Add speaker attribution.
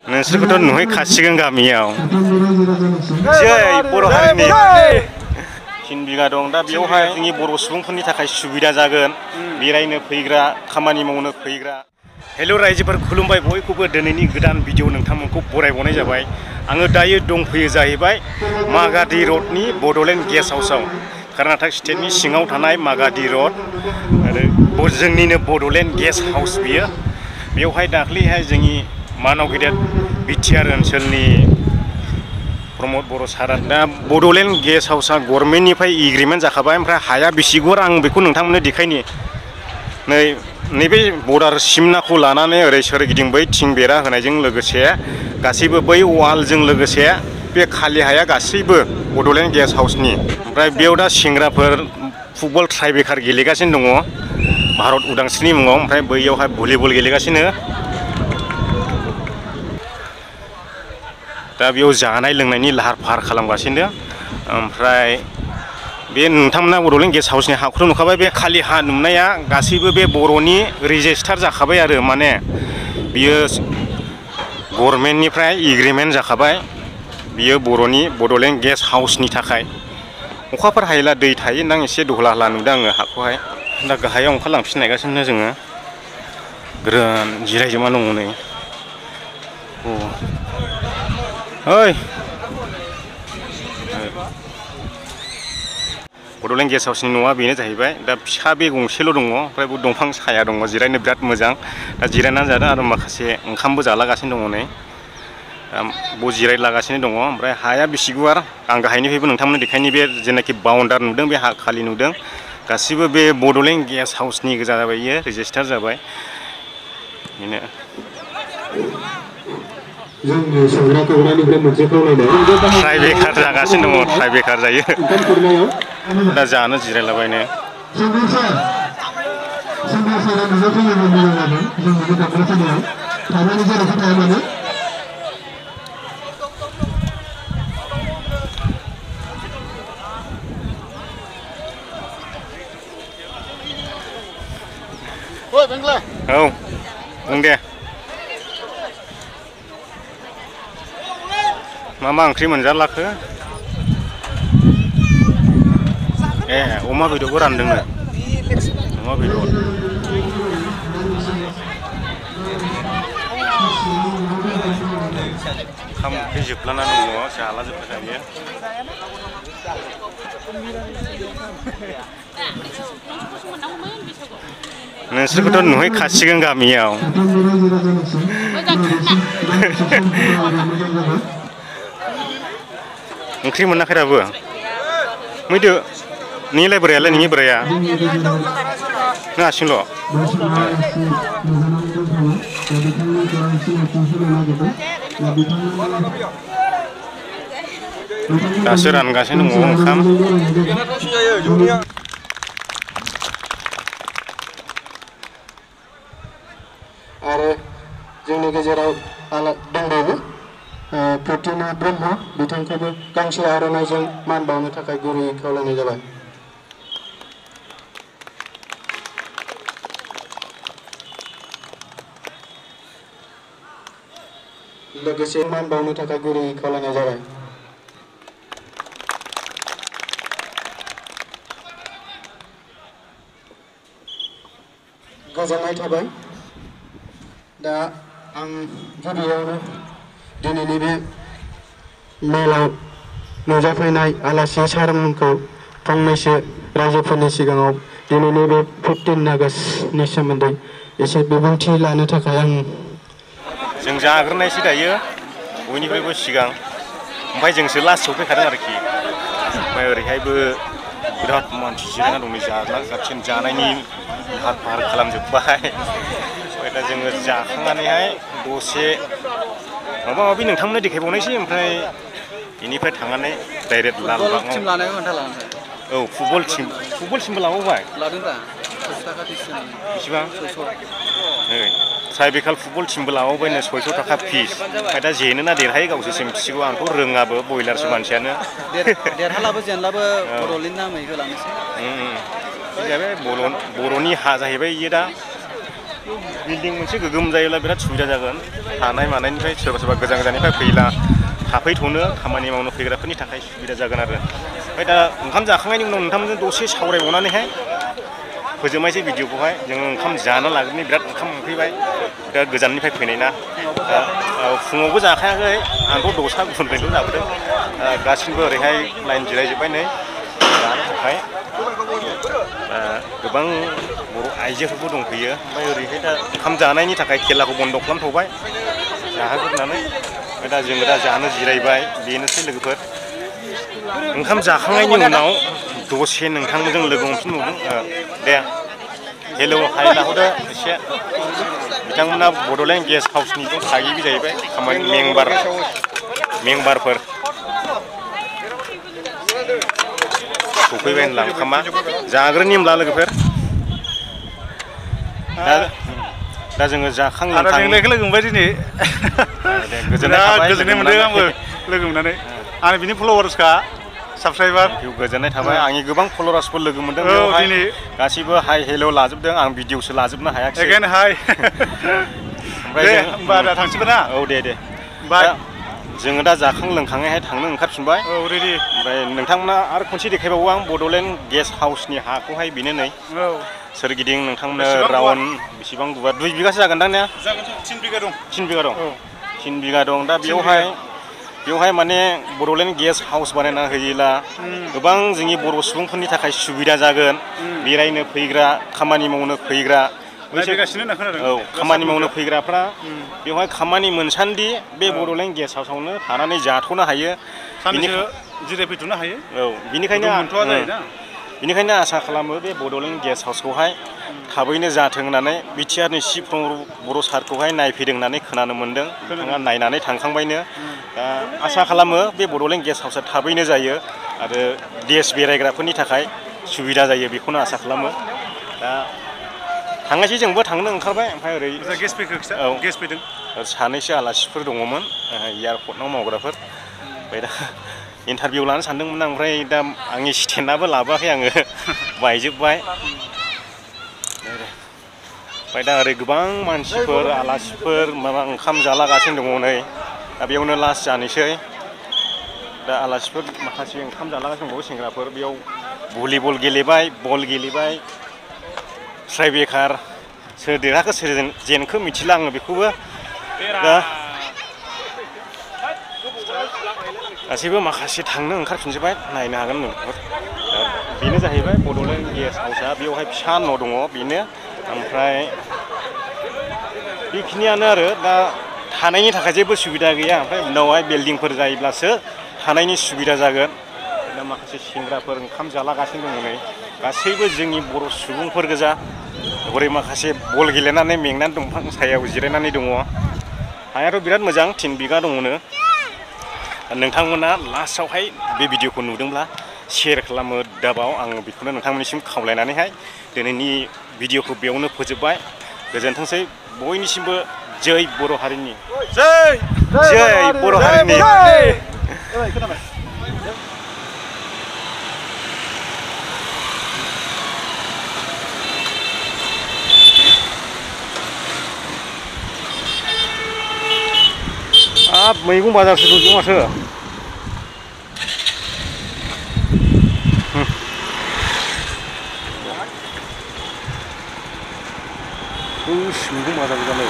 Speaker 1: नोंसोरखौथ' नुहैखासिगोन गामियाव जै बर' हारिनि 3 बिगा दं दा बेवहाय जोंनि बर' सुबुंफोरनि थाखाय सुबिदा जागोन बेरायनो फैग्रा खामानि मावनो फैग्रा हेल' रायजोफोर खुलुमबाय बयखौबो दिनैनि गोदान भिडिअ नोंथांमोनखौ बरायबावनाय जाबाय आङो दायो दंफैयो जाहैबाय मागाधी रडनि बड'लेण्ड गेस्ट हाउसआव कर्नाटक स्टेटनि सिङाव थानाय मागाधी रड आरो जोंनिनो बड'लेण्ड गेस्ट हाउस बियो बेवहाय दाख्लैहाय जोंनि मानाव गेदेर बिटिआर ओनसोलनि प्रमद बर' सारा दा बड'लेण्ड गेस्ट हाउसआ गभर्नमेन्टनिफ्राय एग्रिमेन्ट जाखाबाय ओमफ्राय हाया बेसे गुवार आं बेखौ नोंथांमोननो देखायनि नैबे बर्डार सिमनाखौ लानानै ओरै सोरगिदिं बै थिं बेरा होनायजों लोगोसे गासैबो बै वालजों लोगोसे बे खालि हाया गासैबो बड'लेण्ड गेस्ट हाउसनि ओमफ्राय बेयाव दा सेंग्राफोर फुटबल ट्राइबेकार गेलेगासिनो दङ भारत उदांस्रिनि मुङाव ओमफ्राय बैयावहाय भलिबल गेलेगासिनो दा बेयाव जानाय लोंनायनि लाहार फाहार खालामगासिनो ओमफ्राय बे नोंथांमोना बड'लेण्ड गेस्ट हाउसनि हाखौथ' नुखाबाय बे खालि हा नुनाया गासैबो बे बर'नि रेजिस्टार जाखाबाय आरो माने बियो गभर्नमेन्टनिफ्राय एग्रिमेन्ट जाखाबाय बियो बर'नि बड'लेण्ड गेस्ट हाउसनि थाखाय अखाफोर हायोला दै थायो नों एसे दहला नुदों आङो हाखौहाय दा गाहायाव ओंखारलांफिननायगासिनो जोङो ग्रोन जिरायजोबना दङ नै ओइ बड'लेण्ड गेस्ट हाउसनि न'आ बेनो जाहैबाय दा फिसा बे गंसेल' दङ ओमफ्राय बे दंफां साया दङ जिरायनो बिराद मोजां दा जिरायनानै जादों आरो माखासे ओंखामबो जालागासिनो दङ नै ब जिरायलागासिनो दङ ओमफ्राय हाया बेसे गुवार आं गाहायनिफ्रायबो नोंथांमोननो देखायनि बे जेनाखि बाउन्डार नुदों बे हा खालि नुदों गासिबो बे बड'लेण्ड गेस्ट हाउसनि गोजा जाबाय इयो रेजिस्टार जाबाय बेनो ट्राइबेकार जागासिनो दङ ट्राइबेकार जायो दा जानो जिरायलाबायनो औ बुं दे मा ओंख्रि मोनजालाखो ए अमा बेदरबो रानदोंनो अमा बेदर ओंखाम ओंख्रि जोबलाना दङ जाला जोबबाय बियो नोंसोरखौथ' नुहैखासिगोन गामियाव ओंख्रि मोनाखै दाबो मैदो नोंनिलाय बोरायालाय नोंनि बोराया नों हारसिंल' दासो रानगासिनो दङ ओंखाम
Speaker 2: आरो जोंनि गेजेराव दंबावो प्रतिमा ब्रह्म बिथांखौबो गांसे आर'नाइजों मान बावनो थाखाय गुरैयै खावलायनाय जाबाय लोगोसे मान बावनो थाखाय गुरैयै खावलायनाय जाबाय गोजोननाय थाबाय दा आं गिबियावनो दिनैनि बे मेलाव नुजाफैनाय आलासि सारमोनखौ फंनैसो रायजोफोरनि सिगाङाव दिनैनि बे 15 आगष्टनि सोमोन्दै एसे बिबुंथि लानो थाखाय आं
Speaker 1: जों जाग्रोनायसै दायो बयनिफ्रायबो सिगां ओमफ्राय जोंसो लास्ट सफैखादों आरोखि ओमफ्राय ओरैहायबो बिराद मानसि जिरायना दं जागासिनो जानायनि लाहार फाहार खालामजोब्बाय ओमफ्राय दा जोङो जाखांनानैहाय दसे माबा माबि नोंथांमोननो देखायबावनायसै ओमफ्राय बेनिफ्राय थांनानै डाइरेक्ट लालबागाव औ फुटबल टिमबो लाबावबाय बेसेबां ट्राइबेकार फुटबल टिमबो लाबावबायनो 600 थाखा फिस ओमफ्राय दा जेनोना देरहायो गावसोरसो मिथिगौ आंथ' रोङाबो बयलारसो मानसियानो
Speaker 3: देरहालाबो जेनलाबो बड'लेण्ड नामै होलांनोसै
Speaker 1: जाहैबाय बर'नि हा जाहैबाय इयो दा बिल्डिं मोनसे गोगोम जायोब्ला बिराद सुबिदा जागोन थानाय मानायनिफ्राय सोरबा सोरबा गोजान गोजाननिफ्राय फैला थाफैथ'नो खामानि मावनो फैग्राफोरनि थाखाय सुबिदा जागोन आरो ओमफ्राय दा ओंखाम जाखांनायनि उनाव नोंथांमोनजों दसे सावरायबावनानैहाय फोजोबनायसै भिडिअखौहाय जोङो ओंखाम जाना लाग्रोनि बिराद ओंखाम मोनफैबाय बिराद गोजाननिफ्राय फैनाय ना फुङावबो जाखायाखै आंथ' दसा गुन्दैल' जाबोदों गासिबो ओरैहाय लाइन जिरायजोब्बाय नै जानो थाखाय गोबां बर' आइजोफोरबो दंफैयो ओमफ्राय ओरैहाय दा ओंखाम जानायनि थाखाय खेलाखौ बन्द' खालामथ'बाय जाहोग्रोनानै ओमफ्राय दा जोङो दा जानो जिरायबाय बेनोसै लोगोफोर ओंखाम जाखांनायनि उनाव दसे नोंथांमोनजों लोगो हमफिनबावदों दे हेलौ हाय लाहरदो एसे बिथांमोना बड'लेण्ड गेस्ट हाउसनिबो थागिबि जाहैबाय खामानि मेम्बारफोर सफैबाय होनब्ला ओंखामा जाग्रोनि होनब्ला लोगोफोर दा जोङो जाखां लोंखां
Speaker 4: लोगो मोनबाय दिनै गोजोननाय मोनदों आंबो लोगो मोननानै आं बिनि फल'वार्सखा साबसक्राइबार
Speaker 1: गोजोननाय थाबाय आंनि गोबां फल'वार्सफोर लोगो मोनदों बेवहाय गासिबो हाय हेल' लाजोबदों आं भिडिअसो लाजोबनो हायाखै
Speaker 4: एगेन हाय
Speaker 1: ओमफ्राय
Speaker 4: होमबा दा थांसिगोन ना
Speaker 1: औ दे बाय जोङो दा जाखां लोंखाङैहाय थांनो ओंखारफिनबाय
Speaker 4: औ रेडि
Speaker 1: ओमफ्राय नोंथांमोना आरो खनसे देखायबावो आं बड'लेण्ड गेस्ट हाउसनि हाखौहाय बेनो नै सोरगिदिं नोंथांमोननो राउन्ड बेसेबां गुवार 2 बिगासो जागोनदां ने
Speaker 4: 3 बिगा दं
Speaker 1: 3 बिगा दं 3 बिगा दं दा बेवहाय माने बड'लेण्ड गेस्ट हाउस बानायना होयोब्ला गोबां जोंनि बर' सुबुंफोरनि थाखाय सुबिदा जागोन बेरायनो फैग्रा खामानि मावनो फैग्रा औ खामानि मावनो फैग्राफ्रा बेवहाय खामानि मोनसान्दि बे बड'लेण्ड गेस्ट हाउसावनो थानानै जाथ'नो हायो
Speaker 4: जिरायफैथ'नो हायो
Speaker 1: औ बेनिखायनो आसा खालामो बे बड'लेण्ड गेस्ट हाउसखौहाय थाबैनो जाथों होननानै बिटिआरनि चिफ बर' सारखौहाय नायफैदों होननानै खोनानो मोन्दों बिथाङा नायनानै थांखांबायनो दा आसा खालामो बे बड'लेण्ड गेस्ट हाउसआ थाबैनो जायो आरो देश बेरायग्राफोरनि थाखाय सुबिदा जायो बेखौनो आसा खालामो दा थांनायसै जोंबो थांनो ओंखारबाय ओमफ्राय ओरै
Speaker 4: गेस्ट फैदों
Speaker 1: सानैसो आलासिफोर दङमोन एयारपर्टआव मावग्राफोर ओमफ्राय दा इन्टारभिउ लानो सानदोंमोन आं ओमफ्राय दा आंनि स्टेन्डआबो लाबोआखै आङो बायजोब्बाय ओमफ्राय दा ओरै गोबां मानसिफोर आलासिफोर माबा ओंखाम जालागासिनो दङ नै दा बेयावनो लास्ट जानोसै दा आलासिफोर माखासे ओंखाम जालागासिनो दंबावो सेंग्राफोर बेयाव भलिबल गेलेबाय बल गेलेबाय ट्राइबेकार सोर देरहाखो सोर जेनखो मिथिला आङो बेखौबो दा गासैबो माखासे थांनो ओंखारफिनजोब्बाय नायनो हागोन नोंथांफोर बेनो जाहैबाय बड'लेण्ड गेस्ट हाउसआ बेवहाय फिसा न' दङ बेनो ओमफ्राय बेखिनियानो आरो दा थानायनि थाखाय जेबो सुबिदा गैया ओमफ्राय उनावहाय बिल्डिंफोर जायोब्लासो थानायनि सुबिदा जागोन दा माखासे सेंग्राफोर ओंखाम जालागासिनो दङ नै गासैबो जोंनि बर' सुबुंफोर गोजा ओरै माखासे बल गेलेनानै मेंनानै दंफां सायाव जिरायनानै दङ हायाथ' बिराद मोजां 3 बिगा दङनो नोंथांमोना लास्टआवहाय बे भिडिअखौ नुदोंब्ला शेयार खालामो दाबाव आं बेखौनो नोंथांमोननिसिम खावलायनानैहाय दिनैनि भिडिअखौ बेयावनो फोजोबबाय गोजोनथोंसै बयनिसिमबो जै बर' हारिनि जै बर' हारिनि मैगं बाजारसो दं माथो मैगं बाजार जानो